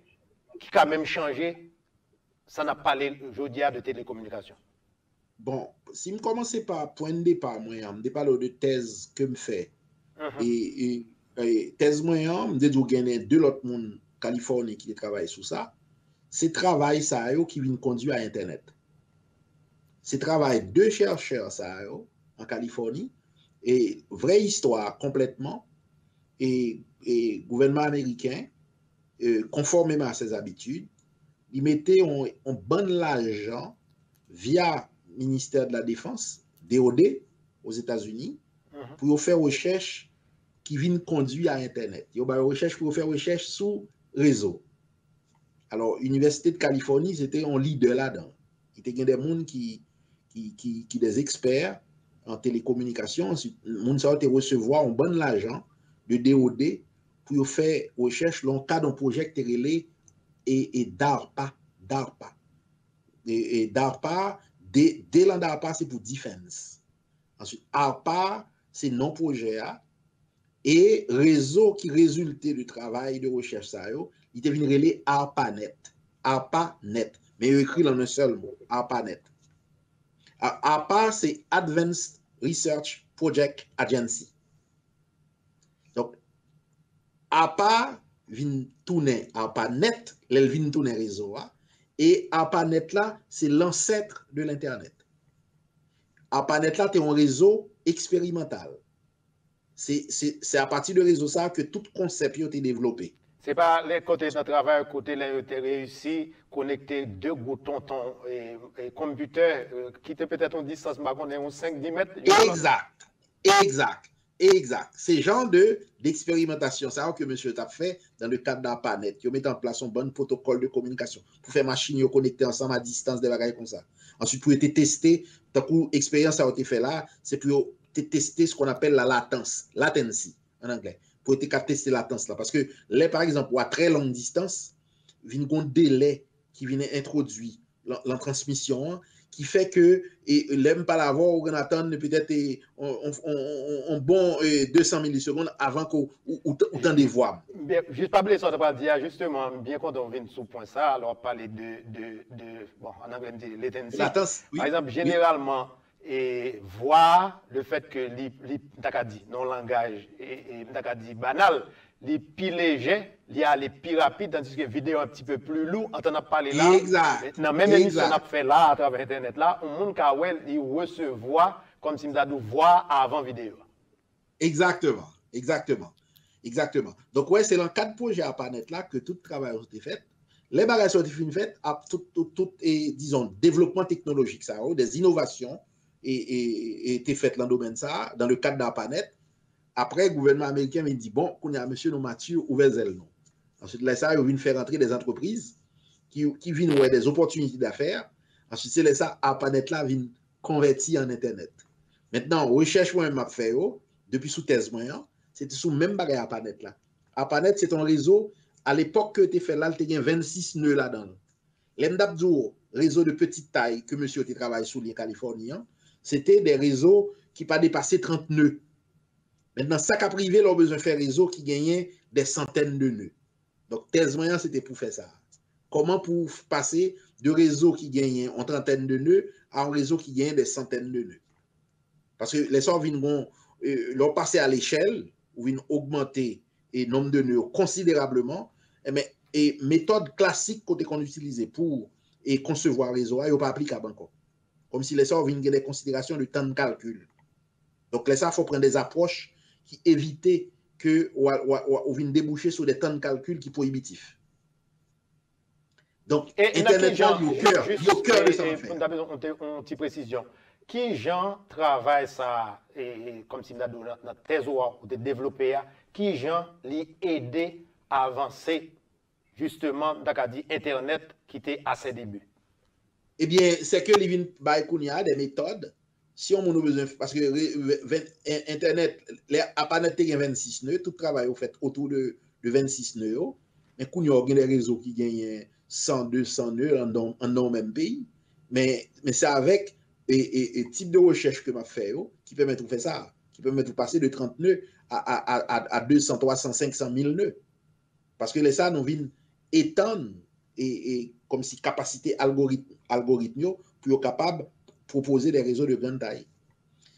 Speaker 1: qui a même changé, ça n'a pas parlé aujourd'hui de télécommunication?
Speaker 2: Bon, si je commence par point de départ, moi, je parle de thèse que je fais. Et thèse, moi, je dis que il y a deux autres monde en Californie qui travaillent sur ça. C'est travail ça qui vient conduire à Internet. C'est travail de chercheurs ça en Californie. Et vraie histoire complètement. Et gouvernement américain, conformément à ses habitudes, il mettait un bon l'argent via ministère de la Défense, DOD, aux États-Unis, pour faire recherche qui viennent conduire à Internet. Il y a recherche pour faire recherche sous réseau. Alors, l'Université de Californie, c'était un leader là-dedans. Il y a des gens qui des experts en télécommunication. Les gens ça a recevoir un bon l'argent de DOD pour faire recherche dans le cadre d'un projet qui est relé et DARPA. Et DARPA, dès l'ARPA, c'est pour Defense. Ensuite, ARPA, c'est non-projet. Et réseau qui résultait du travail de recherche, ça, il devient relé ARPANET. ARPANET. Mais il écrit en un seul mot, ARPANET. ARPA, c'est Advanced Research Project Agency. Donc, ARPA vient tourner, ARPANET, elle vient tourner réseau. Et ARPANET là, c'est l'ancêtre de l'Internet. ARPANET là, c'est un réseau expérimental. C'est à partir de réseau ça que tout concept a été développé.
Speaker 1: Ce n'est pas les côtés de travail, côté là, tu réussi à connecter deux boutons et computer qui était peut-être en distance, mais on est en 5-10 mètres.
Speaker 2: Exact. C'est genre d'expérimentation ça que monsieur a fait dans le cadre d'ARPANET. Il met en place un bon protocole de communication pour faire machines connecter ensemble à distance des bagages comme ça. Ensuite, pour être testé, tant que l'expérience a été faite là, c'est pour tester ce qu'on appelle la latency en anglais. Pour être tester la latence là. Parce que là, par exemple, à très longue distance, il y a un délai qui vient introduit la transmission qui fait que l'aime pas l'avoir, on attend peut-être un bon 200 millisecondes avant qu'on t'en dévoie.
Speaker 1: Juste pas blessé, on va dire justement, bien qu'on vienne sous point ça, alors parler bon, en anglais, latency.
Speaker 2: Oui.
Speaker 1: Par exemple, généralement, et voir le fait que non langage et banal, les plus légers, il y a les plus rapides, tandis que les vidéos un petit peu plus lourdes, on a parlé là.
Speaker 2: Exact.
Speaker 1: Dans même émission qu'on a fait là, à travers Internet, là, on monde qui recevoir comme si nous avions voir avant vidéo.
Speaker 2: Exactement. Donc, ouais, c'est dans le cadre projet ARPANET là que tout le travail a été fait. Les bagages ont été faits à tout disons, développement technologique, ça, des innovations et été faites dans le domaine ça, dans le cadre d'ARPANET. Après, le gouvernement américain m'a dit, bon, qu'on a monsieur nos Mathieu, ouvrez-le. Ensuite, là, ça, ils viennent faire entrer des entreprises qui viennent avoir des opportunités d'affaires. Ensuite, c'est là, ça, ARPANET là, vient convertir en Internet. Maintenant, recherche moi m'a fait, depuis sous thèse moyen, c'était sous même bagage ARPANET là. ARPANET, c'est un réseau, à l'époque que tu fait là, tu as 26 nœuds là-dedans. L'Endabdour, réseau de petite taille que monsieur tu travaille sous les Californiens, c'était des réseaux qui pas dépassé 30 nœuds. Maintenant, ça qu'a privé, leur besoin de faire réseau qui gagnait des centaines de nœuds. Donc, thèse moyen, c'était pour faire ça. comment pour passer de réseau qui gagne une trentaine de nœuds à un réseau qui gagne des centaines de nœuds. Parce que les sorts viennent leur passer à l'échelle, ou viennent augmenter le nombre de nœuds considérablement, et méthode classique qu'on utilise pour concevoir les réseau, il n'est pas applicable encore. Comme si les sorts viennent des considérations de temps de calcul. Donc, les sorts, il faut prendre des approches qui évitent que ou viennent déboucher sur des temps de calcul qui sont prohibitifs. Donc, Internet, il y a le cœur de ça.
Speaker 1: On a besoin d'une petite précision. Qui gens travaille ça, comme si dans notre thèse ou de développer, qui gens les aider à avancer justement dans dit Internet qui était à ses débuts?
Speaker 2: Eh bien, c'est que les vins des méthodes. Si on a besoin, parce que Internet, ARPANET a 26 nœuds, tout travail est fait autour de 26 nœuds. Mais il y a des réseaux qui gagnent 100, 200 nœuds dans le même pays. Mais c'est avec et type de recherche que m'a fait qui permet de faire ça, qui permet de passer de 30 nœuds à 200, 300, 500 000 nœuds. Parce que les ça nous viennent étendre et comme si capacité algorithme pour être capable de proposer des réseaux de grande taille.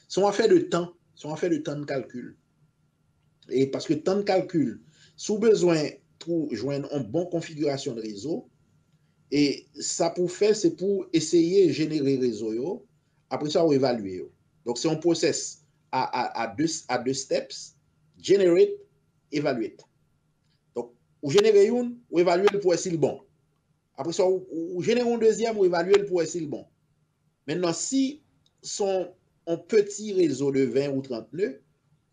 Speaker 2: Sont affaires de temps, de calcul. Et parce que temps de calcul, sous besoin de joindre une bonne configuration de réseau, et ça pour faire, c'est pour essayer de générer réseau. Après ça, on évalue. Donc, c'est un process à deux steps. Generate, evaluate. Donc, vous générez une, vous évaluez pour essayer le bon. Après ça, vous générez un deuxième, vous évaluez pour essayer le bon. Maintenant, si son un petit réseau de 20 ou 30 nœuds,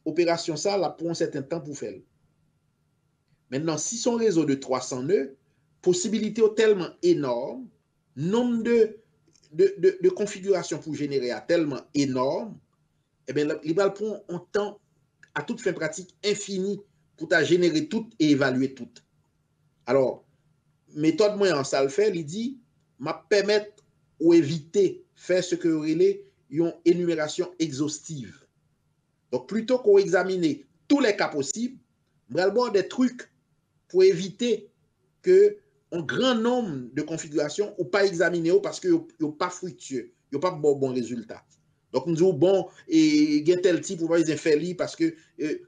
Speaker 2: opération ça, là, prend un certain temps pour faire. Maintenant, si son réseau de 300 nœuds, possibilité tellement énorme, nombre de configurations pour générer à tellement énorme, eh bien, il va prendre un temps à toute fin pratique infini pour générer tout et évaluer tout. Alors, méthode moyen, ça le fait, il dit, m'a permettre ou éviter faire ce que relais une énumération exhaustive. Donc, plutôt qu'on examine tous les cas possibles, on va avoir des trucs pour éviter que un grand nombre de configurations ou pas examiné parce que yo pas fructueux, yo pas bon résultat. Donc nous disons bon et il y a tel type ou pas ils fait li parce que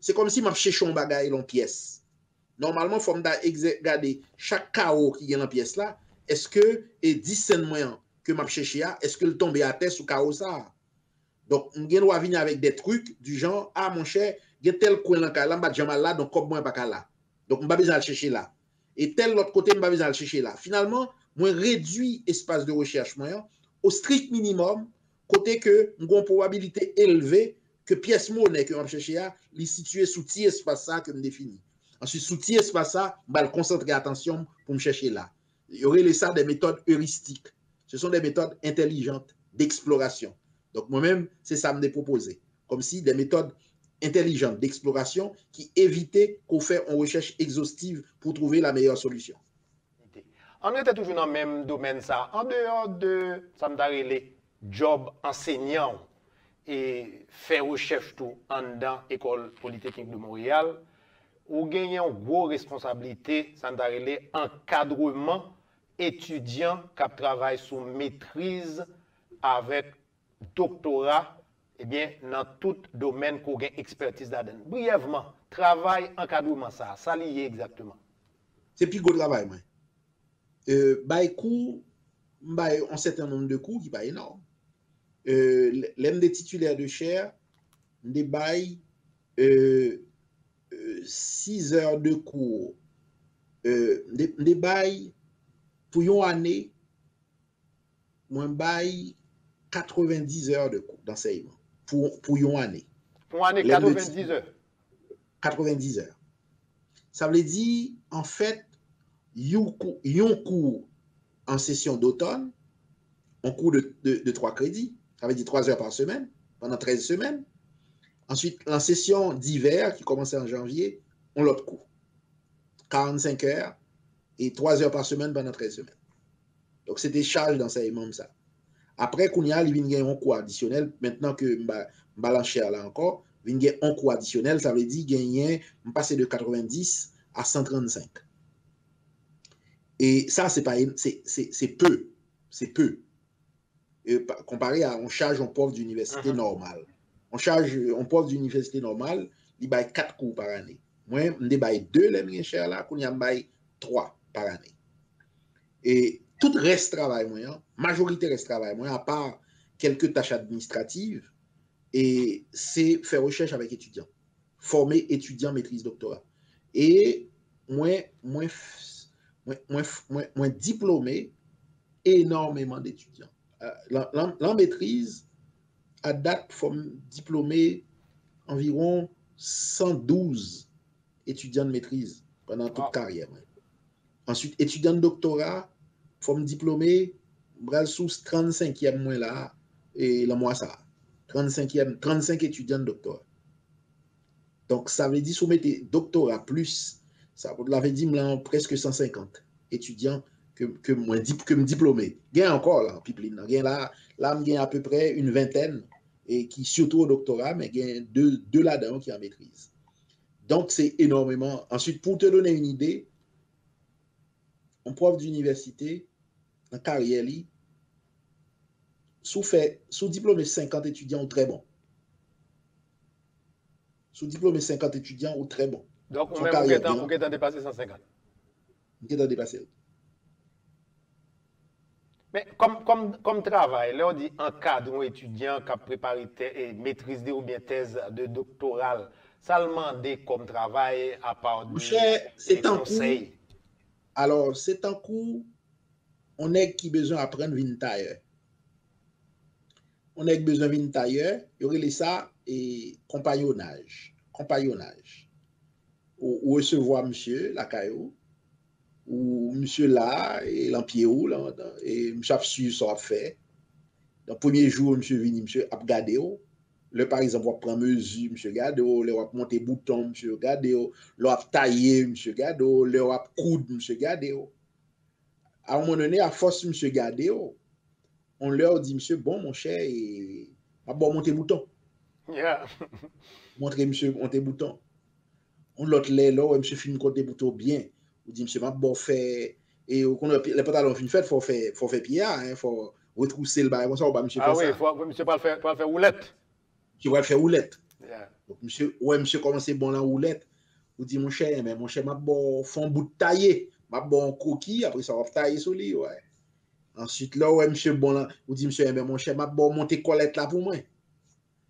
Speaker 2: c'est comme si m'a cherché un bagage dans pièce. Normalement faut regarder chaque chaos qui est dans pièce là, est-ce que et 10 cents moyen que m'a cherché est-ce que le tomber à terre sous chaos ça. Donc on doit venir avec des trucs du genre ah mon cher, il y a tel coin là m'a jamais là donc comme moi pas là. Donc on pas besoin de chercher là. Et tel l'autre côté, je ne vais pas besoin de chercher là. Finalement, moi réduit l'espace de recherche moyen au strict minimum, côté que nous avons une probabilité élevée que pièce monnaie que je vais chercher là, est située sous petit espace ça que je définis. Ensuite, sous petit espace ça, je vais concentrer attention pour me chercher là. Il y aurait ça des méthodes heuristiques. Ce sont des méthodes intelligentes d'exploration. Donc moi-même, c'est ça que je me proposé. Comme si des méthodes intelligente d'exploration qui évitait qu'on fait une recherche exhaustive pour trouver la meilleure solution.
Speaker 1: On était toujours dans le même domaine, ça. En dehors de ça me job enseignant et faire recherche tout en dans l'école polytechnique de Montréal, ou gagner une grosse responsabilité, ça me encadrement étudiant qui travaille sous maîtrise avec doctorat. Eh bien, dans tout domaine qu'on a expertise là-dedans. Brièvement, travail, encadrement, ça lié exactement.
Speaker 2: C'est plus gros travail, moi. Cours, un certain nombre de cours qui pas énorme. L'un des titulaires de chaire, des bail 6 heures de cours, des bail pour une année, moi bail 90 heures de cours d'enseignement. Pour une année.
Speaker 1: Pour une année, 90 heures.
Speaker 2: 90 heures. Ça veut dire, en fait, un cours en session d'automne, un cours de 3 crédits, ça veut dire 3 heures par semaine, pendant 13 semaines. Ensuite, en session d'hiver, qui commençait en janvier, on l'autre cours. 45 heures et 3 heures par semaine pendant 13 semaines. Donc, c'était charge d'enseignement, ça. Après, il y a un cours additionnel. Maintenant que je balance là encore, il y a un cours additionnel. Ça veut dire qu'il y a passer de 90 à 135. Et ça, c'est peu. C'est peu. Comparé à on charge un prof d'université normale. On charge un prof d'université normale, il baille 4 cours par année. Moi, je baille 2, les cher là, qu'on y a baille 3 par année. Et tout reste travail, moi, majorité reste travail, moi, à part quelques tâches administratives, et c'est faire recherche avec étudiants, former étudiants maîtrise doctorat. Et moi diplômé énormément d'étudiants. La maîtrise, à date, faut diplômer environ 112 étudiants de maîtrise pendant toute carrière. Ensuite, étudiants de doctorat, faut me diplômer, bral sous 35e moins là, et le mois ça. 35 étudiants de doctorat. Donc, ça veut dire, si vous mettez doctorat plus, ça vous l'avez dit, presque 150 étudiants que me diplômé. Il y a encore là, pipeline. Il y a là, il y a à peu près une vingtaine, et qui surtout au doctorat, mais il y a deux là-dedans qui en maîtrise. Donc, c'est énormément. Ensuite, pour te donner une idée, un prof d'université, en carrière, sous diplômé 50 étudiants ou très bon. Sous diplômé 50 étudiants ou très bon.
Speaker 1: Donc, on a dépassé 150.
Speaker 2: On a dépassé.
Speaker 1: Mais comme travail, là, on dit encadre un étudiant qui a préparé et maîtrise ou bien thèse de doctoral. Ça demande comme travail à part
Speaker 2: des conseils. Alors, c'est un coup, on est qui besoin d'apprendre une taille. On a besoin d'une tailleur, il y aurait ça et compagnonnage. Ou recevoir monsieur la caillou, ou monsieur là, et l'empiéou, et monsieur a su ça fait. Dans le premier jour, monsieur vini, monsieur a regardé, le par exemple, on prend mesure, monsieur garde, le on monter bouton, monsieur garde, le a tailler, monsieur garde, le on coudre, monsieur garde. À un moment donné, à force, monsieur garde, on leur dit, monsieur, bon, mon cher, et bon, monter bouton.
Speaker 1: Yeah.
Speaker 2: Montrez, monsieur, monter bouton. On l'autre là, là, monsieur, finit compter bouton bien. On dit, monsieur, bon, fait, et les pantalons fin fait, faut faire pied, hein, faut retrousser le bail, ça, monsieur,
Speaker 1: ah oui, monsieur, pas le faire roulette.
Speaker 2: Tu vas le faire roulette. Yeah. Donc, monsieur, commence bon la roulette. Vous dit, mon cher, m'a bon, fond bout de taillé, m'a bon croquis, après ça, on va tailler sur lui, ouais. Ensuite, là, ouais, monsieur, bon, là, vous dit, monsieur, mon cher, m'a bon monter colette là pour moi.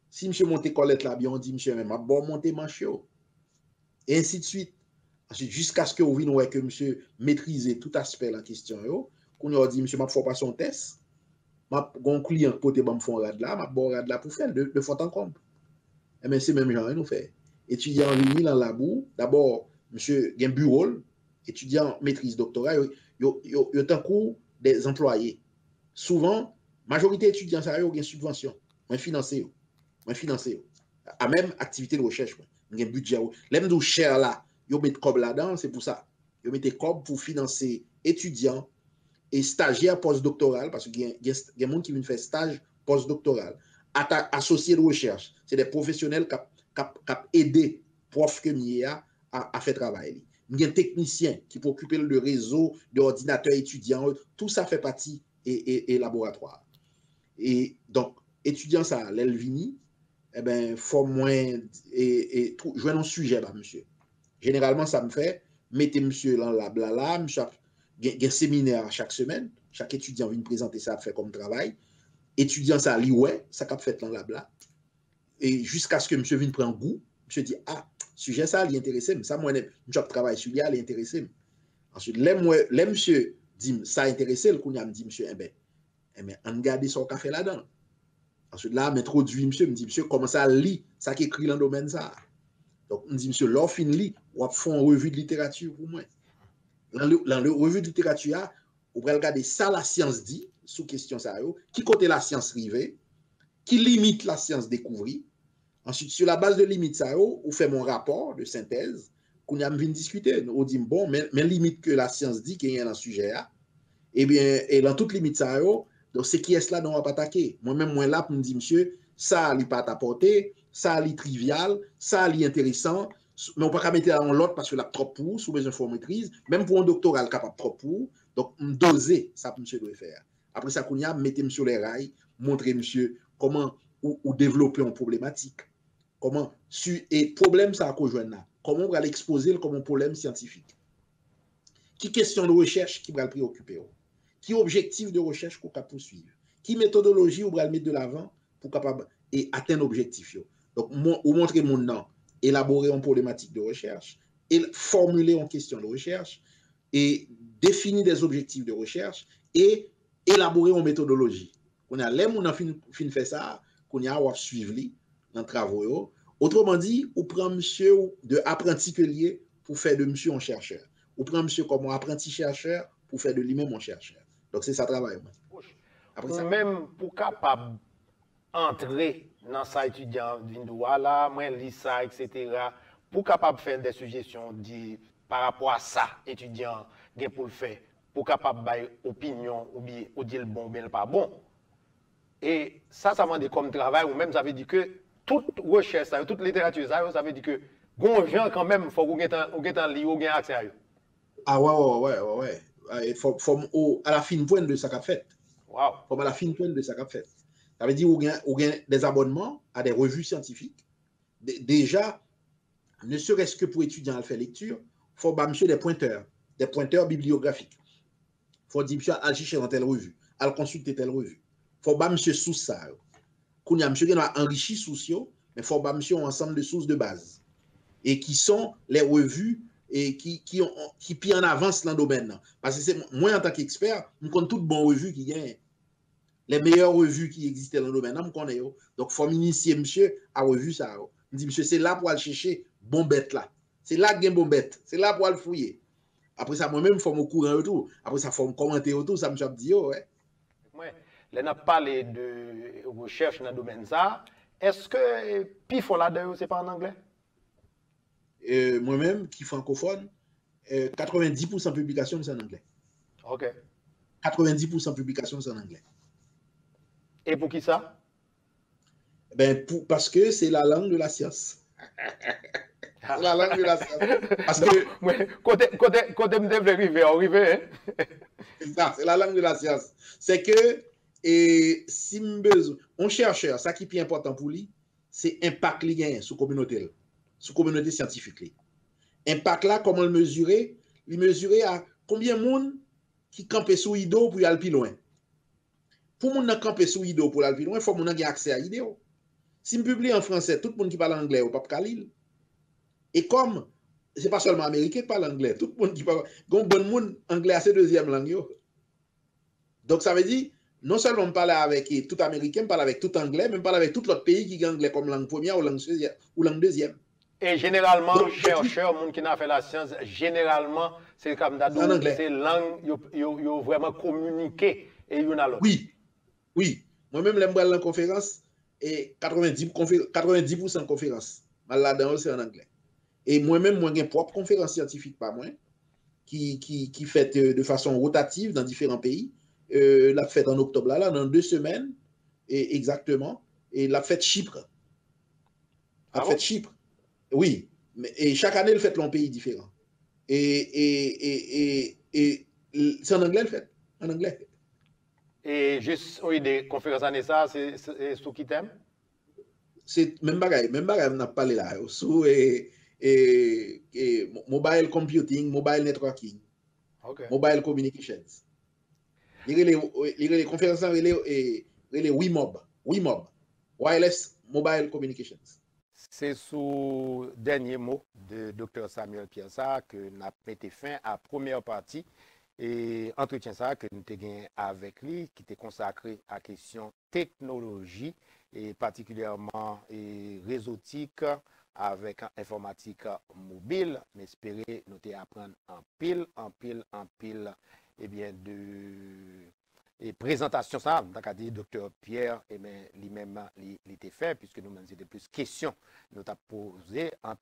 Speaker 2: Si monsieur monte colette là, bien, on dit, monsieur, m'a bon monter manche. Et ainsi de suite. Ensuite, jusqu'à ce que vous veniez que monsieur maîtrise tout aspect la question, qu'on a dit, monsieur, m'a fait pas son test, m'a un client côté bam fond rad là, m'a bon rad là pour faire de fond en comble. Et bien, c'est même genre, nous fait. Étudiant venu dans la boue, d'abord, monsieur, il y a un bureau, étudiant maîtrise doctorat, il y a un cours des employés. Souvent, majorité étudiants, ça a une subvention, moins financé. À même activité de recherche, il y a un budget. L'aime de cher là, ils mettent comme là-dedans, c'est pour ça. Ils mettent comme pour financer étudiants et stagiaires postdoctoral, parce qu'il y a des gens qui viennent faire stage postdoctoral. Associés de recherche, c'est des professionnels qui aident profs que à faire travail. Il y a un technicien qui peut occuper le réseau d'ordinateurs étudiants, tout ça fait partie et laboratoire. Et donc, étudiant ça, l'Elvini, eh ben, faut moins jouer un sujet, bah, monsieur. Généralement, ça me fait, mettez monsieur dans la blala, monsieur, il y a un séminaire chaque semaine, chaque étudiant vient présenter ça, fait comme travail. Étudiant ça, li ouais, ça qu'a fait dans la blala. Et jusqu'à ce que monsieur vienne prendre goût, monsieur dit, ah, sujet ça, il est intéressé, ça, moi, je travaille sur lui, il est intéressé. Ensuite, les monsieur dit, ça intéressé, le kounya me dit, monsieur, eh ben, on garde son café là-dedans. Ensuite, là, m'introduit, monsieur, me dit, monsieur, comment ça lit, ça qui écrit dans le domaine ça. Donc, on dit, monsieur, l'offre lit, on fait une revue de littérature pour moi. Dans le revue de littérature, on va regarder ça, la science dit, sous question ça, qui côté la science rivée, qui limite la science découvrie. Ensuite, sur la base de limite ça, on fait mon rapport de synthèse, qu'on a venu discuter. On dit, bon, mais limite que la science dit qu'il y a dans le sujet, eh bien, et dans toute limite ça, donc, c'est qui est-ce là dont on va pas attaquer. Moi-même, moi là, pour me dire, monsieur, ça, il pas t'apporter, ça, il trivial, ça, il intéressant, Mais on ne peut pas mettre en l'autre parce que la trop pour, sous besoin de maîtrise, même pour un doctoral capable trop pour, donc doser ça que monsieur doit faire. Après ça, qu'on y a, mettez monsieur les rails, montrez monsieur comment ou développer une problématique. Comment, et problème ça qu'on joue là, comment on va l'exposer comme un problème scientifique. Qui question de recherche qui va le préoccuper? Qui objectif de recherche qu'on va poursuivre? Qui méthodologie on va le mettre de l'avant pour capable et atteindre l'objectif? Donc, ou montrer mon nom, élaborer une problématique de recherche, et formuler une question de recherche, et définir des objectifs de recherche, et élaborer une méthodologie. On a l'aime, on a fin fait ça, qu'on a suivi dans le travail. Autrement dit, on prend monsieur de apprenti collier pour faire de monsieur un chercheur. On prend monsieur comme un apprenti chercheur pour faire de lui-même un chercheur. Donc, c'est ça le travail.
Speaker 1: Après ça, même pour capable entrer dans sa étudiant d'Indoua, là, moi, lis ça, etc., pour capable faire des suggestions par rapport à ça, étudiant, pour le faire, pour capable faire opinion, ou bien, ou dire le bon, ou bien le pas bon. Et ça m'a dit comme travail, ou même ça veut dire que toute recherche, toute littérature, ça veut dire que, bon, gens quand même, il faut qu'on ait un livre, ou accès à eux.
Speaker 2: Ah ouais. À la fine pointe de ça qu'a fait.
Speaker 1: Wow.
Speaker 2: Comme à la fine pointe de ça qu'a fait. Ça veut dire qu'on a des abonnements à des revues scientifiques. Déjà, ne serait-ce que pour étudier à faire lecture, il faut monsieur des pointeurs bibliographiques. Il faut dire monsieur à chercher dans telle revue, à consulter telle revue. Il faut monsieur sous ça. Qu'on a monsieur qui a enrichi sociaux, mais il faut monsieur un ensemble de sources de base. Et qui sont les revues et qui pillent en avance dans le domaine. Parce que c'est moi, en tant qu'expert, je connais toutes les bonnes revues qui gagnent. Les meilleures revues qui existent dans le domaine, je connais. Donc, il faut initier monsieur à revue ça. Je dis, monsieur, c'est là pour aller chercher bon bête là. C'est là qu'il y a bon bête. C'est là pour aller fouiller. Après ça, moi-même, il faut me courir autour. Après ça, il faut me commenter autour. Ça me dit, ouais.
Speaker 1: Ouais. Là, on a parlé de recherche dans le domaine ça. Est-ce que PIF là-dedans, c'est pas en anglais?
Speaker 2: Moi-même, qui est francophone, 90% de publications, c'est en anglais.
Speaker 1: OK.
Speaker 2: 90% de publications, c'est en anglais.
Speaker 1: Et pour qui ça?
Speaker 2: Parce que c'est la langue de la science. C'est la langue de la science. Parce que.
Speaker 1: Quand on devait arriver, hein?
Speaker 2: C'est ça, c'est la langue de la science. C'est que, si on chercheur, ça qui est plus important pour lui, c'est l'impact qu'il gagne sur la communauté scientifique. Impact là, comment le mesurer? Il mesurer à combien de monde qui campe sous IDO pour aller plus loin. Pour mon camper sous IDO pour aller plus loin, il faut que mon ait accès à IDO. Si je publie en français, tout le monde qui parle anglais ou pas calil. Et comme c'est pas seulement américain qui parle anglais, tout le monde qui parle bon monde anglais c'est deuxième langue. Donc ça veut dire non seulement on parle avec tout américain, on parle avec tout anglais, mais on parle avec tout l'autre pays qui a anglais comme langue première ou langue deuxième.
Speaker 1: Et généralement, chercheurs, monde qui n'a fait la science, généralement, c'est comme ça, c'est langue, ils vraiment communiqué et ils ont l'autre.
Speaker 2: Oui. Moi-même, j'aime la conférence et 90% de conférence. Là-dedans, c'est en anglais. Et moi-même, j'ai une propre conférence scientifique, pas moi, qui fait de façon rotative dans différents pays. La fête en octobre, là, dans 2 semaines, exactement. Et la fête Chypre. Chypre. Oui. Et chaque année, elle fait dans un pays différent. Et c'est en anglais, le fait. En anglais.
Speaker 1: Et juste, oui, des conférences à ça, c'est sous qui t'aime?
Speaker 2: C'est même bagaille, on a parlé là. Sous mobile computing, mobile networking, mobile communications. Les conférences, les WIMOB, Wireless Mobile Communications.
Speaker 1: C'est sous dernier mot de Dr. Samuel Piersa que nous avons mis fin à la première partie et entretien ça que nous avons gagné avec lui, qui était consacré à la question technologie et particulièrement réseautique avec informatique mobile. N'espérez nous apprendre en pile et bien de présentation ça, donc dit docteur Pierre et lui-même il était fait puisque nous c'était plus questions nous t'a posé en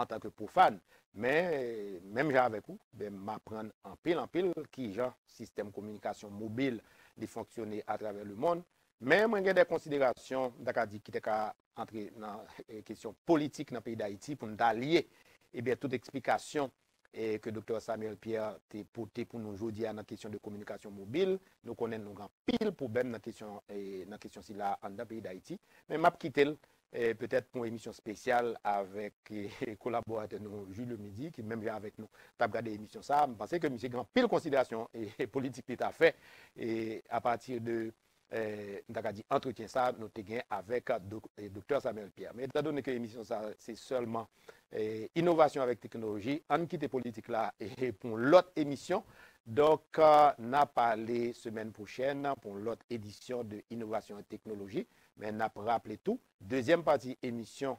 Speaker 1: tant que profane, mais même avec vous m'apprendre en pile qui genre système de communication mobile de fonctionner à travers le monde. Mais moi, j'ai des considérations qui étaient entrer dans la question politique dans le pays d'Haïti pour nous allier eh bien, toute explication que Dr. Samuel Pierre t'a porté pour nous aujourd'hui dans la question de communication mobile. Nous connaissons nos grands pile problèmes dans la question si là en pays d'Haïti. Mais m'a quitté peut-être pour une émission spéciale avec collaborateur nous Jules Midi qui même vient avec nous. T'as regardé l'émission ça, je pense que monsieur grand pile considération et politique qu'il a fait et à partir de entretien ça nous avons avec Dr. Samuel Pierre. Mais étant donné que l'émission ça c'est seulement innovation avec technologie, on quitte politique là et pour l'autre émission. Donc, on a parlé semaine prochaine pour l'autre édition de innovation et technologie. Mais on a rappelé tout. Deuxième partie émission,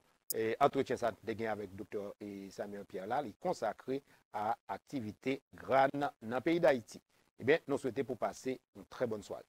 Speaker 1: entretien ça avec Dr. Samuel Pierre là, il est consacré à activité grande dans le pays d'Haïti. Eh bien, nous souhaitons pour passer une très bonne soirée.